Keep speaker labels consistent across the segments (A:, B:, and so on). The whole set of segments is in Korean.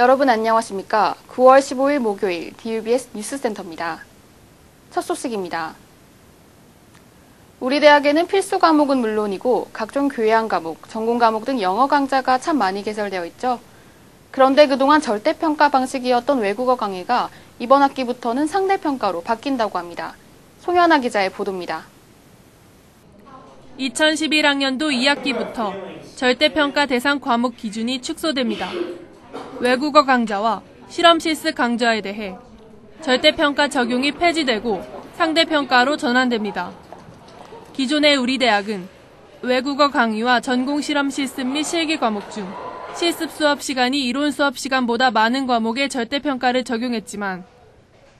A: 여러분 안녕하십니까? 9월 15일 목요일 DUBS 뉴스센터입니다. 첫 소식입니다. 우리 대학에는 필수 과목은 물론이고 각종 교양 과목, 전공 과목 등 영어 강좌가 참 많이 개설되어 있죠. 그런데 그동안 절대평가 방식이었던 외국어 강의가 이번 학기부터는 상대평가로 바뀐다고 합니다. 송현아 기자의 보도입니다.
B: 2011학년도 2학기부터 절대평가 대상 과목 기준이 축소됩니다. 외국어 강좌와 실험 실습 강좌에 대해 절대평가 적용이 폐지되고 상대평가로 전환됩니다. 기존의 우리 대학은 외국어 강의와 전공 실험 실습 및 실기 과목 중 실습 수업 시간이 이론 수업 시간보다 많은 과목에 절대평가를 적용했지만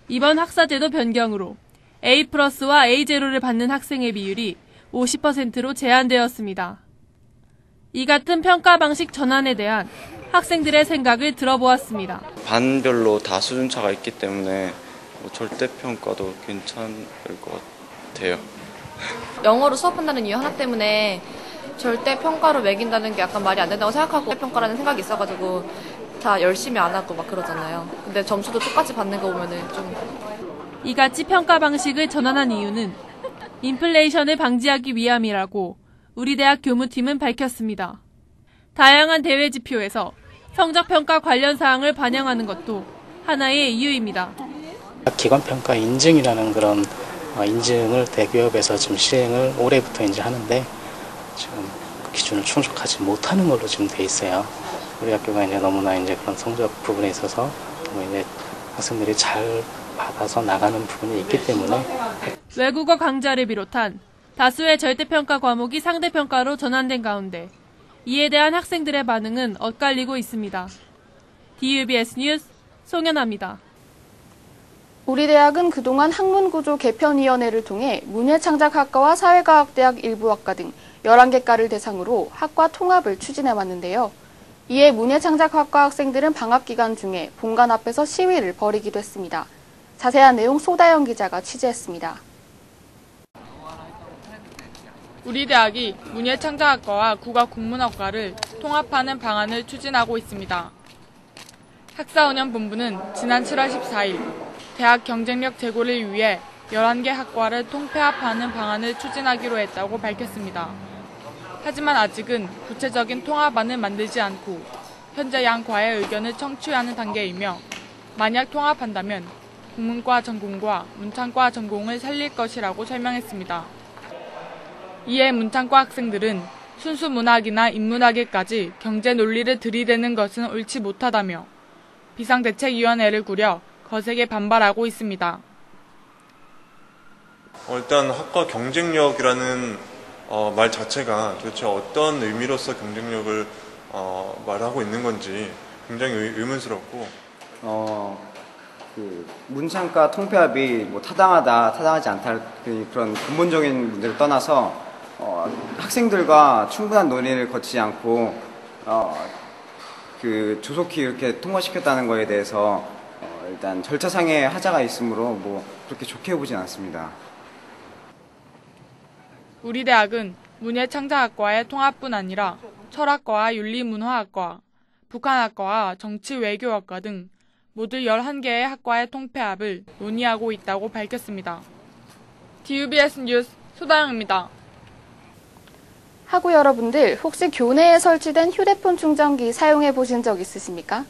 B: 이번 학사제도 변경으로 A+와 A0를 받는 학생의 비율이 50%로 제한되었습니다. 이 같은 평가 방식 전환에 대한 학생들의 생각을 들어보았습니다.
C: 반별로 다 수준차가 있기 때문에 절대평가도 괜찮을 것 같아요.
D: 영어로 수업한다는 이유 하나 때문에 절대평가로 매긴다는 게 약간 말이 안 된다고 생각하고 절대평가라는 생각이 있어가지고 다 열심히 안 하고 막 그러잖아요. 근데 점수도 똑같이 받는 거 보면은 좀...
B: 이같이 평가 방식을 전환한 이유는 인플레이션을 방지하기 위함이라고 우리 대학 교무팀은 밝혔습니다. 다양한 대외 지표에서 성적평가 관련 사항을 반영하는 것도 하나의 이유입니다.
E: 기관평가 인증이라는 그런 인증을 대기업에서 지금 시행을 올해부터 이제 하는데 지금 그 기준을 충족하지 못하는 걸로 지금 돼 있어요. 우리 학교가 이제 너무나 이제 그런 성적 부분에 있어서 이제 학생들이 잘 받아서 나가는 부분이 있기 때문에
B: 외국어 강좌를 비롯한 다수의 절대평가 과목이 상대평가로 전환된 가운데 이에 대한 학생들의 반응은 엇갈리고 있습니다. DUBS 뉴스 송현아입니다.
A: 우리 대학은 그동안 학문구조 개편위원회를 통해 문예창작학과와 사회과학대학 일부 학과 등 11개과를 대상으로 학과 통합을 추진해왔는데요. 이에 문예창작학과 학생들은 방학 기간 중에 본관 앞에서 시위를 벌이기도 했습니다. 자세한 내용 소다영 기자가 취재했습니다.
F: 우리 대학이 문예창작학과와 국어국문학과를 통합하는 방안을 추진하고 있습니다. 학사운영본부는 지난 7월 14일 대학 경쟁력 제고를 위해 11개 학과를 통폐합하는 방안을 추진하기로 했다고 밝혔습니다. 하지만 아직은 구체적인 통합안을 만들지 않고 현재 양 과의 의견을 청취하는 단계이며 만약 통합한다면 국문과 전공과 문창과 전공을 살릴 것이라고 설명했습니다. 이에 문창과 학생들은 순수 문학이나 인문학에까지 경제 논리를 들이대는 것은 옳지 못하다며 비상대책위원회를 꾸려 거세게 반발하고 있습니다.
G: 일단 학과 경쟁력이라는 말 자체가 도대체 어떤 의미로서 경쟁력을 말하고 있는 건지 굉장히 의문스럽고
H: 문창과 통폐합이 타당하다, 타당하지 않다 그런 근본적인 문제를 떠나서 학생들과 충분한 논의를 거치지 않고 조속히 이렇게 통과시켰다는 거에 대해서 일단 절차상의 하자가 있으므로 그렇게 좋게 보진 않습니다.
F: 우리 대학은 문예창작학과의 통합뿐 아니라 철학과와 윤리문화학과, 북한학과와 정치외교학과 등 모두 11개의 학과의 통폐합을 논의하고 있다고 밝혔습니다. DUBS 뉴스 소다영입니다.
A: 학우 여러분들 혹시 교내에 설치된 휴대폰 충전기 사용해 보신 적 있으십니까?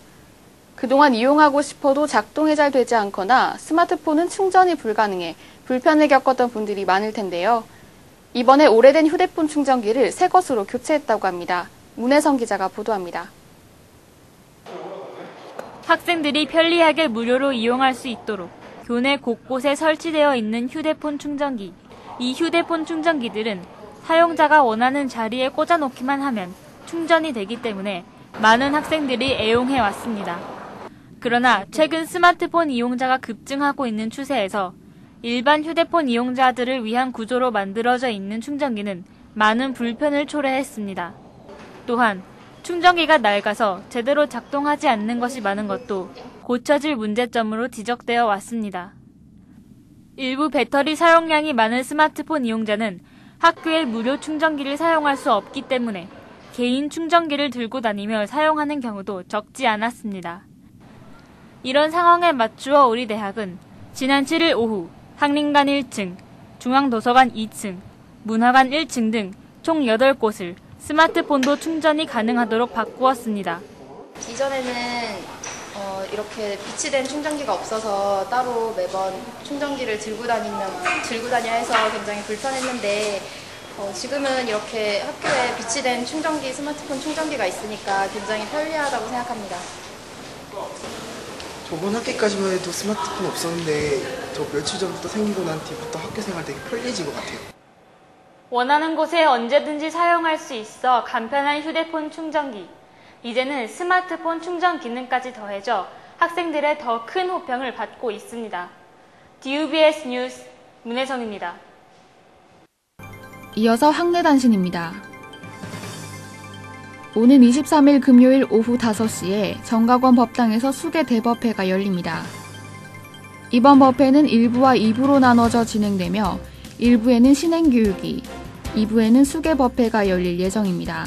A: 그동안 이용하고 싶어도 작동이 잘 되지 않거나 스마트폰은 충전이 불가능해 불편을 겪었던 분들이 많을 텐데요. 이번에 오래된 휴대폰 충전기를 새 것으로 교체했다고 합니다. 문혜성 기자가 보도합니다.
I: 학생들이 편리하게 무료로 이용할 수 있도록 교내 곳곳에 설치되어 있는 휴대폰 충전기. 이 휴대폰 충전기들은 사용자가 원하는 자리에 꽂아놓기만 하면 충전이 되기 때문에 많은 학생들이 애용해 왔습니다. 그러나 최근 스마트폰 이용자가 급증하고 있는 추세에서 일반 휴대폰 이용자들을 위한 구조로 만들어져 있는 충전기는 많은 불편을 초래했습니다. 또한 충전기가 낡아서 제대로 작동하지 않는 것이 많은 것도 고쳐질 문제점으로 지적되어 왔습니다. 일부 배터리 사용량이 많은 스마트폰 이용자는 학교에 무료 충전기를 사용할 수 없기 때문에 개인 충전기를 들고 다니며 사용하는 경우도 적지 않았습니다. 이런 상황에 맞추어 우리 대학은 지난 7일 오후 학림관 1층, 중앙도서관 2층, 문화관 1층 등 총 8곳을 스마트폰도 충전이 가능하도록 바꾸었습니다.
J: 이전에는 이렇게 비치된 충전기가 없어서 따로 매번 충전기를 들고 다녀야 해서 굉장히 불편했는데 지금은 이렇게 학교에 비치된 충전기, 스마트폰 충전기가 있으니까 굉장히 편리하다고 생각합니다.
K: 저번 학기까지만 해도 스마트폰 없었는데 저 며칠 전부터 생기고 난 뒤부터 학교 생활 되게 편리해진 것 같아요.
I: 원하는 곳에 언제든지 사용할 수 있어 간편한 휴대폰 충전기. 이제는 스마트폰 충전 기능까지 더해져 학생들의 더 큰 호평을 받고 있습니다. DUBS 뉴스 문혜성입니다.
A: 이어서 학내 단신입니다. 오는 23일 금요일 오후 5시에 정각원 법당에서 수계 대법회가 열립니다. 이번 법회는 1부와 2부로 나눠져 진행되며 1부에는 신행교육이, 2부에는 수계법회가 열릴 예정입니다.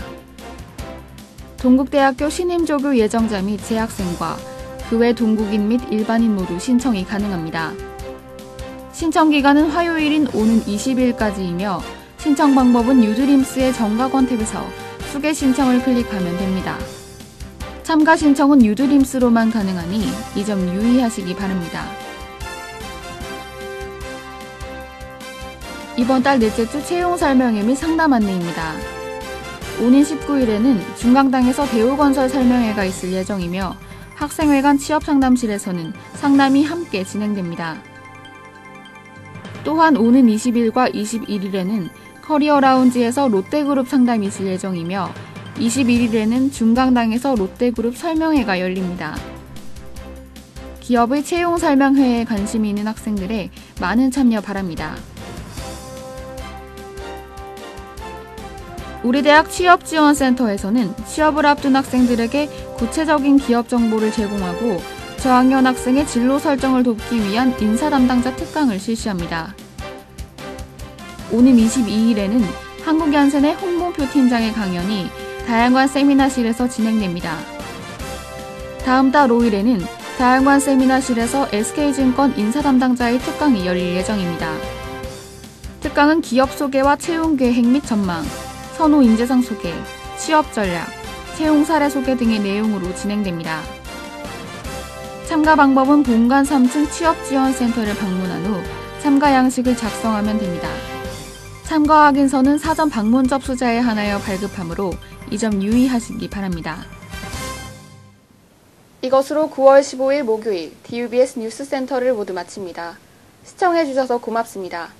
A: 동국대학교 신임조교 예정자 및 재학생과 그 외 동국인 및 일반인 모두 신청이 가능합니다. 신청 기간은 화요일인 오는 20일까지이며 신청 방법은 유드림스의 정각원 탭에서 수계 신청을 클릭하면 됩니다. 참가 신청은 유드림스로만 가능하니 이 점 유의하시기 바랍니다. 이번 달 넷째 주 채용 설명회 및 상담 안내입니다. 오는 19일에는 중강당에서 대우건설 설명회가 있을 예정이며 학생회관 취업상담실에서는 상담이 함께 진행됩니다. 또한 오는 20일과 21일에는 커리어 라운지에서 롯데그룹 상담이 있을 예정이며 21일에는 중강당에서 롯데그룹 설명회가 열립니다. 기업의 채용 설명회에 관심이 있는 학생들의 많은 참여 바랍니다. 우리 대학 취업지원센터에서는 취업을 앞둔 학생들에게 구체적인 기업 정보를 제공하고 저학년 학생의 진로 설정을 돕기 위한 인사 담당자 특강을 실시합니다. 오는 22일에는 한국연센의 홍봉표 팀장의 강연이 다양관 세미나실에서 진행됩니다. 다음 달 5일에는 다양관 세미나실에서 SK증권 인사 담당자의 특강이 열릴 예정입니다. 특강은 기업 소개와 채용 계획 및 전망, 선호 인재상 소개, 취업 전략, 채용 사례 소개 등의 내용으로 진행됩니다. 참가 방법은 본관 3층 취업지원센터를 방문한 후 참가 양식을 작성하면 됩니다. 참가 확인서는 사전 방문 접수자에 한하여 발급하므로 이 점 유의하시기 바랍니다. 이것으로 9월 15일 목요일 DUBS 뉴스센터를 모두 마칩니다. 시청해주셔서 고맙습니다.